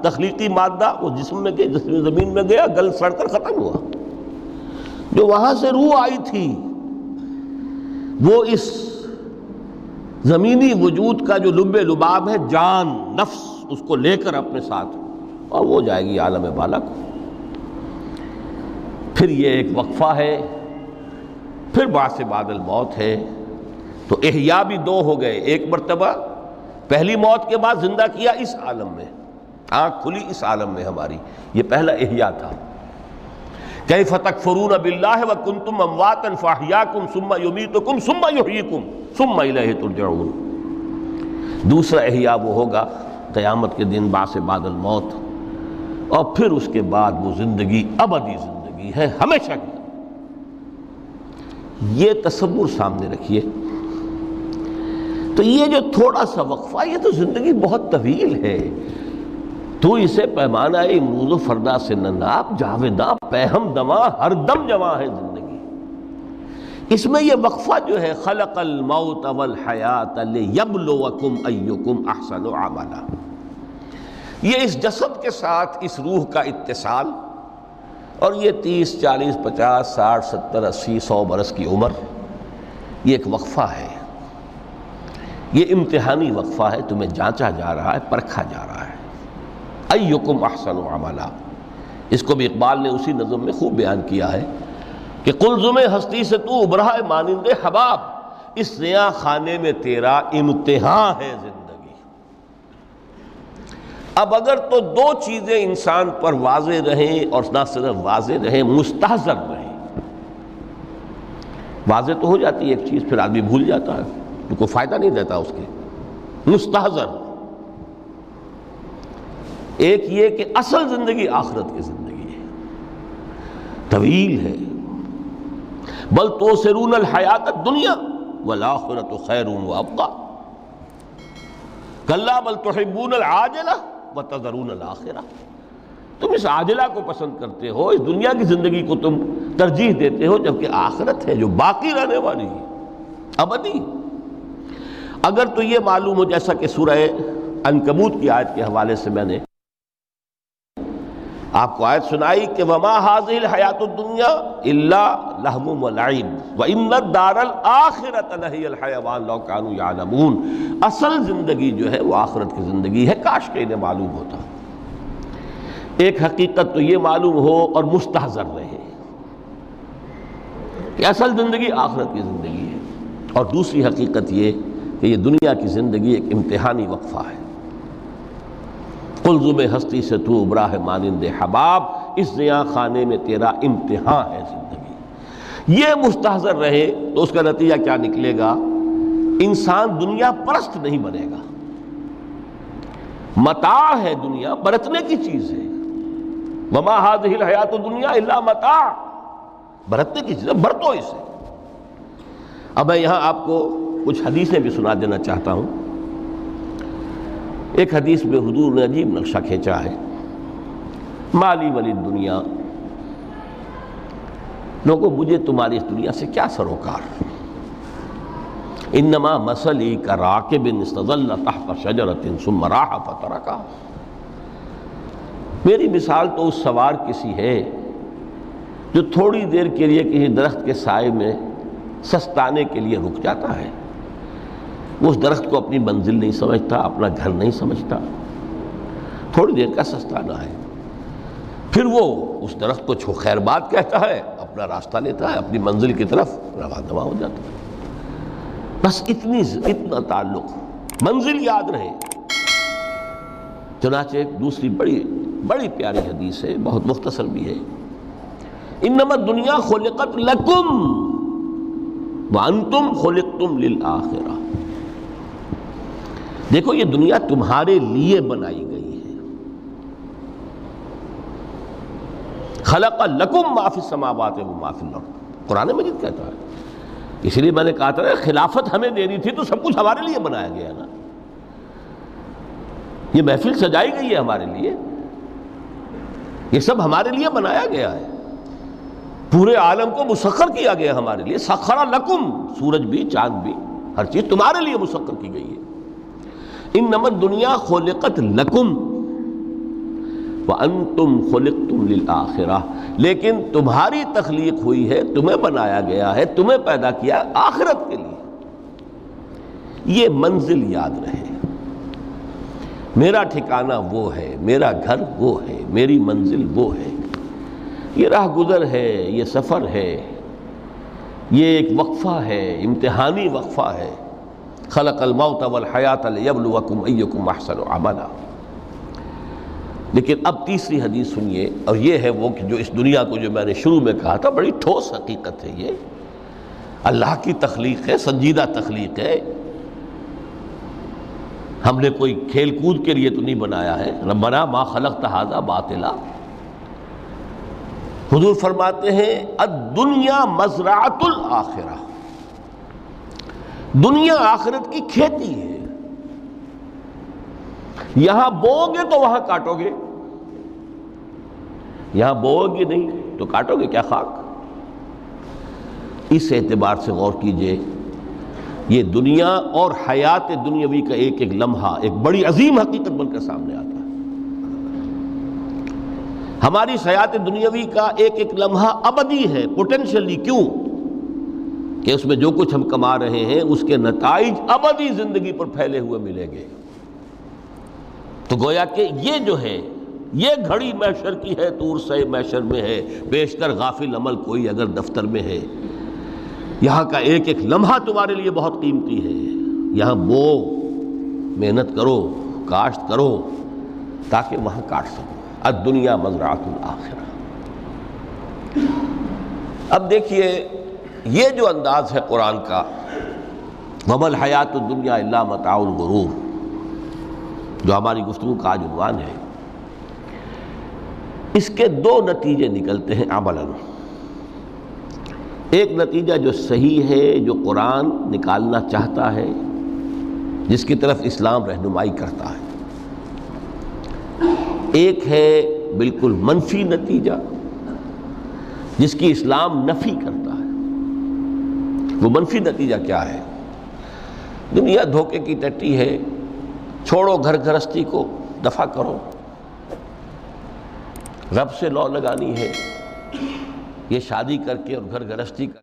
تخلیقی مادہ وہ جسم میں گیا، جسم زمین میں گیا، گل سڑ کر ختم ہوا۔ جو وہاں سے روح آئی تھی وہ اس زمینی وجود کا جو لب لباب ہے، جان نفس، اس کو لے کر اپنے ساتھ، اور وہ جائے گی عالم بالا کو۔ پھر یہ ایک وقفہ ہے، پھر بعث بعد الموت ہے۔ تو احیاء بھی دو ہو گئے، ایک مرتبہ پہلی موت کے بعد زندہ کیا اس عالم میں، آنکھ کھلی اس عالم میں ہماری، یہ پہلا احیاء تھا۔ کیف تکفرون باللہ وکنتم امواتا فاحیاکم ثم یمیتکم ثم یحییکم ثم الیہ ترجعون۔ دوسرا احیاء وہ ہوگا قیامت کے دن، بعث بعد الموت، اور پھر اس کے بعد وہ زندگی ابدی زندگی ہے، ہمیشہ کی۔ یہ تصور سامنے رکھیے۔ تو یہ جو تھوڑا سا وقفہ، یہ تو زندگی بہت طویل ہے۔ تو اسے پیمانہ امروز و فردا سے نناب، جاویداں پہم دماں، ہر دم جواں ہے زندگی۔ اس میں یہ وقفہ جو ہے، خلق الموت والحیات لیبلوکم ایکم احسن عملا، یہ اس جسد کے ساتھ اس روح کا اتصال، اور یہ 30 40 50 60 70 80 100 برس کی عمر، یہ ایک وقفہ ہے، یہ امتحانی وقفہ ہے، تمہیں جانچا جا رہا ہے، پرکھا جا رہا ہے۔ ایکم احسن عملا، اس کو بھی اقبال نے اسی نظم میں خوب بیان کیا ہے کہ قلزم ہستی سے تو ابھرا ہے مانند حباب، اس زیاں خانے میں تیرا امتحان ہے زندگی۔ اب اگر تو دو چیزیں انسان پر واضح رہیں، اور نہ صرف واضح رہیں، مستحضر رہیں۔ واضح تو ہو جاتی ہے ایک چیز، پھر آدمی بھول جاتا ہے، تو کوئی فائدہ نہیں دیتا اس کے۔ مستحضر ایک یہ کہ اصل زندگی آخرت کی زندگی ہے، طویل ہے۔ بل توسرون الحیات الدنیا والآخرۃ خیر وابقیٰ، کلا بل تحبون العاجلہ وتذرون الآخرہ۔ تم اس عاجلہ کو پسند کرتے ہو، اس دنیا کی زندگی کو تم ترجیح دیتے ہو، جبکہ آخرت ہے جو باقی رہنے والی ہے، ابدی۔ اگر تو یہ معلوم ہو، جیسا کہ سورہ عنکبوت کی آیت کے حوالے سے میں نے آپ کو آیت سنائی کہ وما هذه الحیات الدنیا الا لہو ولعب وان الدار الاخرۃ لہی الحیوان لو کانوا یعلمون، اصل زندگی جو ہے وہ آخرت کی زندگی ہے، کاش کہ انہیں معلوم ہوتا۔ ایک حقیقت تو یہ معلوم ہو اور مستحضر رہے کہ اصل زندگی آخرت کی زندگی ہے، اور دوسری حقیقت یہ کہ یہ دنیا کی زندگی ایک امتحانی وقفہ ہے۔ قلزم ہستی سے تو ابھرا ہے مانند حباب، اس زیاں خانے میں تیرا امتحان ہے زندگی۔ یہ مستحضر رہے تو اس کا نتیجہ کیا نکلے گا؟ انسان دنیا پرست نہیں بنے گا۔ متاع ہے دنیا، برتنے کی چیز ہے۔ وما هذه الحیات الدنیا الا متاع، برتنے کی چیز ہے، برتو اسے۔ اب میں یہاں آپ کو کچھ حدیثیں بھی سنا دینا چاہتا ہوں۔ ایک حدیث میں حضور نے عجیب نقشہ کھینچا ہے، مالی ولی دنیا، لوگوں مجھے تمہاری اس دنیا سے کیا سروکار؟ انما مثلی کراکب استظل تحت شجرۃ ثم راح فترکھا، میری مثال تو اس سوار کسی ہے جو تھوڑی دیر کے لیے کسی درخت کے سائے میں سستانے کے لیے رک جاتا ہے۔ وہ اس درخت کو اپنی منزل نہیں سمجھتا، اپنا گھر نہیں سمجھتا، تھوڑی دیر کا سستانا ہے، پھر وہ اس درخت کو خیر بات کہتا ہے، اپنا راستہ لیتا ہے، اپنی منزل کی طرف روانہ ہو جاتا ہے۔ بس اتنا تعلق، منزل یاد رہے۔ چنانچہ دوسری بڑی پیاری حدیث ہے، بہت مختصر بھی ہے، انما الدنیا خلقت لکم وانتم خلقتم للآخرہ، دیکھو یہ دنیا تمہارے لیے بنائی گئی ہے۔ خلق لکم ما فی السماوات و ما فی الارض، قرآن مجید کہتا ہے۔ اسی لیے میں نے کہا تھا خلافت ہمیں دینی تھی تو سب کچھ ہمارے لیے بنایا گیا نا، یہ محفل سجائی گئی ہے ہمارے لیے، یہ سب ہمارے لیے بنایا گیا ہے، پورے عالم کو مسخر کیا گیا ہمارے لیے۔ سخر لکم، سورج بھی چاند بھی ہر چیز تمہارے لیے مسخر کی گئی ہے۔ انما الدنیا خلقت لکم، وَأَنْتُمْ خُلِقْتُمْ لِلْآخِرَةِ، لیکن تمہاری تخلیق ہوئی ہے، تمہیں بنایا گیا ہے، تمہیں پیدا کیا آخرت کے لیے۔ یہ منزل یاد رہے، میرا ٹھکانہ وہ ہے، میرا گھر وہ ہے، میری منزل وہ ہے، یہ راہ گزر ہے، یہ سفر ہے، یہ ایک وقفہ ہے، امتحانی وقفہ ہے۔ خلق الموت والحیات لیبلوکم ایکم احسن عملا۔ لیکن اب تیسری حدیث سنیے، اور یہ ہے وہ کہ جو اس دنیا کو جو میں نے شروع میں کہا تھا، بڑی ٹھوس حقیقت ہے، یہ اللہ کی تخلیق ہے، سنجیدہ تخلیق ہے، ہم نے کوئی کھیل کود کے لیے تو نہیں بنایا ہے۔ ربنا ما خلقت ھذا باطلا، حضور فرماتے ہیں الدنیا مزرعۃ الآخرہ، دنیا آخرت کی کھیتی ہے، یہاں بوؤ گے تو وہاں کاٹو گے، یہاں بوؤ گے نہیں تو کاٹو گے کیا خاک۔ اس اعتبار سے غور کیجئے، یہ دنیا اور حیات دنیاوی کا ایک ایک لمحہ ایک بڑی عظیم حقیقت بن کر سامنے آتا ہے۔ ہماری حیات دنیاوی کا ایک ایک لمحہ ابدی ہے، پوٹینشلی، کیوں کہ اس میں جو کچھ ہم کما رہے ہیں اس کے نتائج ابدی زندگی پر پھیلے ہوئے ملیں گے۔ تو گویا کہ یہ جو ہے، یہ گھڑی محشر کی ہے، طور سے محشر میں ہے، بیشتر غافل عمل کوئی اگر دفتر میں ہے، یہاں کا ایک ایک لمحہ تمہارے لیے بہت قیمتی ہے، یہاں بو، محنت کرو، کاشت کرو تاکہ وہاں کاٹ سکو۔ الدنیا مزرعۃ الآخرہ۔ اب دیکھیے یہ جو انداز ہے قرآن کا، وَمَا الْحَيَاةُ الدُّنْيَا إِلَّا مَتَاعُ الْغُرُورِ، جو ہماری گفتگو کا آج عنوان ہے، اس کے دو نتیجے نکلتے ہیں عملاً۔ ایک نتیجہ جو صحیح ہے، جو قرآن نکالنا چاہتا ہے، جس کی طرف اسلام رہنمائی کرتا ہے، ایک ہے بالکل منفی نتیجہ جس کی اسلام نفی کرتا ہے۔ وہ منفی نتیجہ کیا ہے؟ دنیا دھوکے کی ٹٹی ہے، چھوڑو گھر گھرستی کو، دفع کرو، رب سے لو لگانی ہے، یہ شادی کر کے اور گھر گھرستی کر